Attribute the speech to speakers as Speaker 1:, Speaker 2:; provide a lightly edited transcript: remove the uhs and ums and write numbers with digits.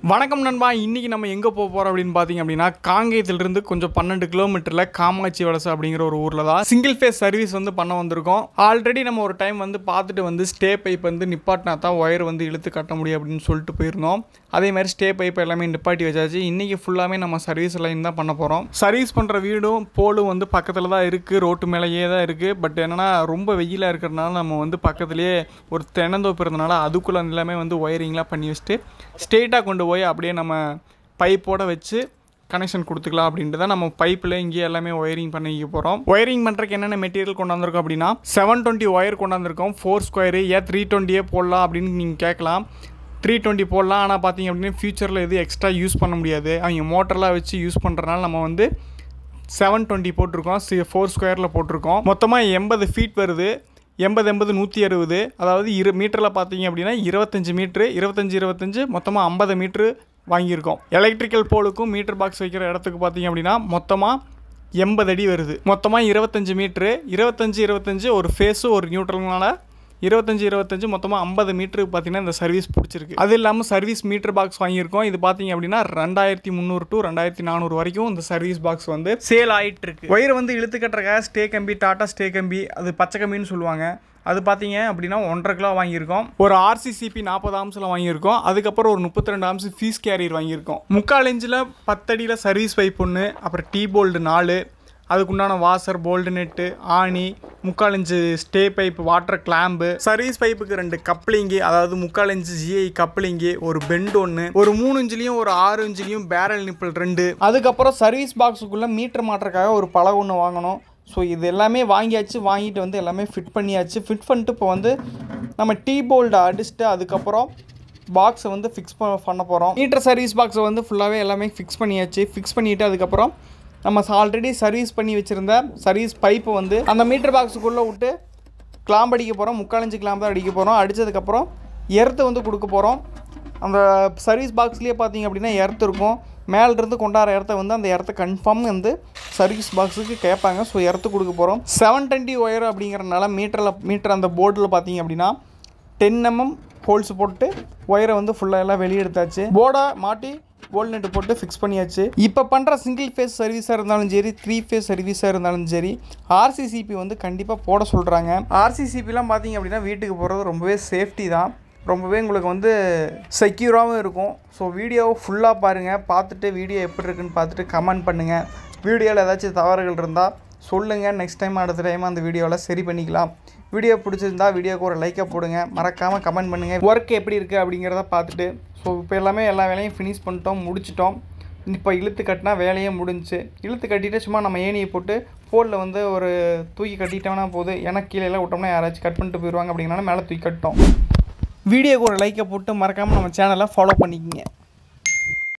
Speaker 1: வணக்கம் நண்பா. இன்றைக்கி நம்ம எங்கே போக போகிறோம் அப்படின்னு பார்த்தீங்க அப்படின்னா, காங்கேயத்திலிருந்து கொஞ்சம் 12 கிலோமீட்டரில் காமாட்சி வலசை அப்படிங்கிற ஒரு ஊரில் தான் சிங்கிள் ஃபேஸ் சர்வீஸ் வந்து பண்ண வந்திருக்கோம். ஆல்ரெடி நம்ம ஒரு டைம் வந்து பார்த்துட்டு வந்து ஸ்டே பைப் வந்து நிப்பாட்டினா தான் ஒயர் வந்து இழுத்து கட்ட முடியும் அப்படின்னு சொல்லிட்டு போயிருந்தோம். அதே மாதிரி ஸ்டே பைப் எல்லாமே நிப்பாட்டி வச்சாச்சு. இன்றைக்கி ஃபுல்லாமே நம்ம சர்வீஸ் லைன் தான் பண்ண போகிறோம். சர்வீஸ் பண்ணுற வீடும் போலும் வந்து பக்கத்தில் தான் இருக்குது, ரோட்டு மேலேயே தான் இருக்குது. பட் என்னென்னா ரொம்ப வெயிலாக இருக்கிறதுனால நம்ம வந்து பக்கத்துலேயே ஒரு தென்னந்தோப்பு இருந்தனால அதுக்குள்ளே எல்லாமே வந்து ஒயரிங்லாம் பண்ணி வச்சுட்டு ஸ்ட்ரெயிட்டாக கொண்டு போய் அப்படியே நம்ம பைப்போடு வச்சு கனெக்ஷன் கொடுத்துக்கலாம் அப்படின்ட்டு தான் நம்ம பைப்பில் இங்கே எல்லாமே ஒயரிங் பண்ணிக்க போகிறோம். ஒயரிங் பண்ணுறதுக்கு என்னென்ன மெட்டீரியல் கொண்டாந்துருக்கோம் அப்படின்னா 720 ஒயர் கொண்டாந்துருக்கோம். 4 ஸ்கொயரு. ஏன் 320 போடலாம் அப்படின்னு நீங்கள் கேட்கலாம். 320 போடலாம், ஆனால் பார்த்தீங்க அப்படின்னா ஃபியூச்சரில் எதுவும் எக்ஸ்ட்ரா யூஸ் பண்ண முடியாது. அவங்க மோட்டர்லாம் வச்சு யூஸ் பண்ணுறதுனால நம்ம வந்து 720 போட்டிருக்கோம். 4 ஸ்கொயரில் போட்டிருக்கோம். மொத்தமாக 80 ஃபீட் வருது. 80 160, அதாவது மீட்டரில் பார்த்தீங்க அப்படின்னா 25 மீட்ரு, 25 மொத்தமாக 50 மீட்ரு வாங்கியிருக்கோம். எலக்ட்ரிக்கல் போலுக்கும் மீட்டர் பாக்ஸ் வைக்கிற இடத்துக்கு பார்த்தீங்க அப்படின்னா மொத்தமாக 80 அடி வருது. மொத்தமாக 25 மீட்ரு, 25 ஒரு ஃபேஸு ஒரு நியூட்ரல்னால 25 மொத்தமாக 50 மீட்டருக்கு பார்த்தீங்கன்னா இந்த சர்வீஸ் பிடிச்சிருக்கு. அது இல்லாமல் சர்வீஸ் மீட்டர் பாக்ஸ் வாங்கியிருக்கோம். இது பார்த்தீங்க அப்படின்னா 2300 to 2400 வரைக்கும் இந்த சர்வீஸ் பாக்ஸ் வந்து சேல் ஆகிட்டு இருக்கு. ஒயர் வந்து இழுத்து கட்டுறக்காக ஸ்டே கம்பி, டாட்டா ஸ்டே கம்பி, அது பச்சை கம்பின்னு சொல்லுவாங்க. அது பார்த்தீங்க அப்படின்னா 1.5 கிலோ வாங்கியிருக்கோம். ஒரு RCCP 40 ஆம்ஸில் வாங்கியிருக்கோம். அதுக்கப்புறம் ஒரு 32 ஆம்ஸ் ஃபீஸ் கேரியர் வாங்கியிருக்கோம். 3/4 இன்ச்சில் 10 அடியில் சர்வீஸ் பைப் ஒன்று, அப்புறம் டீ போல்டு 4, அதுக்குண்டான வாசர், போல்டு நெட்டு, ஆணி, 3/4 inch stay pipe, water clamp, service பைப்புக்கு 2 கப்ளிங்கு, அதாவது 3/4 இன்ச்சு GI கப்ளிங்கு, ஒரு பெண்ட் ஒன்று, ஒரு 3 இன்ச்சிலையும் ஒரு 6 இன்ச்சிலையும் பேரல் நிப்பிள் 2. அதுக்கப்புறம் சர்வீஸ் பாக்ஸுக்குள்ளே மீட்டர் மாட்டுறதுக்காக ஒரு பலகை ஒன்று வாங்கணும். ஸோ இது எல்லாமே வாங்கியாச்சு. வாங்கிட்டு வந்து எல்லாமே ஃபிட் பண்ணியாச்சு. ஃபிட் பண்ணிட்டு இப்போ வந்து நம்ம டீ போல்டை அடிச்சுட்டு அதுக்கப்புறம் பாக்ஸை வந்து ஃபிக்ஸ் பண்ண போகிறோம். மீட்டர் சர்வீஸ் பாக்ஸை வந்து ஃபுல்லாகவே எல்லாமே ஃபிக்ஸ் பண்ணியாச்சு. ஃபிக்ஸ் பண்ணிவிட்டு அதுக்கப்புறம் நம்ம ஆல்ரெடி சர்வீஸ் பண்ணி வச்சுருந்த சர்வீஸ் பைப்பை வந்து அந்த மீட்டர் பாக்ஸுக்குள்ளே விட்டு கிளாம்ப் அடிக்க போகிறோம். 3/4 இன்ச்சு கிளாம்ப் தான் அடிக்க போகிறோம். அடித்ததுக்கப்புறம் எர்த்து வந்து கொடுக்க போகிறோம். அந்த சர்வீஸ் பாக்ஸ்லேயே பார்த்தீங்க அப்படின்னா எர்த்து இருக்கும். மேலிருந்து கொண்டாடுற இடத்த வந்து அந்த இடத்த கன்ஃபார்ம் வந்து சர்வீஸ் பாக்ஸுக்கு கேட்பாங்க. ஸோ எர்த்து கொடுக்க போகிறோம். 720 ஒயர் அப்படிங்கிறனால மீட்டர் அந்த போர்டில் பார்த்தீங்க அப்படின்னா 10 mm ஹோல்ஸ் போட்டு ஒயரை வந்து ஃபுல்லாக எல்லாம் வெளியே எடுத்தாச்சு. போர்டை மாட்டி போல்ட் நெட்டு போட்டு ஃபிக்ஸ் பண்ணியாச்சு. இப்போ பண்ணுற சிங்கிள் ஃபேஸ் சர்வீஸாக இருந்தாலும் சரி, 3 ஃபேஸ் சர்வீஸாக இருந்தாலும் சரி, RCCP வந்து கண்டிப்பாக போட சொல்கிறாங்க. RCCPலாம் பார்த்தீங்க அப்படின்னா வீட்டுக்கு போகிறது ரொம்பவே சேஃப்டி தான். ரொம்பவே உங்களுக்கு வந்து செக்யூராகவும் இருக்கும். ஸோ வீடியோவை ஃபுல்லாக பாருங்கள். பார்த்துட்டு வீடியோ எப்படி இருக்குன்னு பார்த்துட்டு கமெண்ட் பண்ணுங்கள். வீடியோவில் ஏதாச்சும் தவறுகள் இருந்தால் சொல்லுங்கள். நெக்ஸ்ட் டைம் அடுத்த டைம் அந்த வீடியோவில் சரி பண்ணிக்கலாம். வீடியோ பிடிச்சிருந்தா வீடியோக்கு ஒரு லைக்கை போடுங்க. மறக்காமல் கமெண்ட் பண்ணுங்கள் ஒர்க் எப்படி இருக்குது அப்படிங்கிறத பார்த்துட்டு. ஸோ இப்போ எல்லாமே எல்லா வேலையும் ஃபினிஷ் பண்ணிட்டோம், முடிச்சிட்டோம். இப்போ இழுத்து கட்டினா வேலையே முடிஞ்சிச்சு. இழுத்து கட்டிட்டு சும்மா நம்ம ஏணியை போட்டு போலில் வந்து ஒரு தூக்கி கட்டிட்டோம்னா போதும். ஏன்னா கீழே எல்லாம் விட்டோம்னா யாராச்சும் கட் பண்ணிட்டு போயிடுவாங்க அப்படிங்கிறனால மேலே தூக்கி கட்டிட்டோம். வீடியோக்கு ஒரு லைக்கை போட்டு மறக்காமல் நம்ம சேனலை ஃபாலோ பண்ணிக்கோங்க.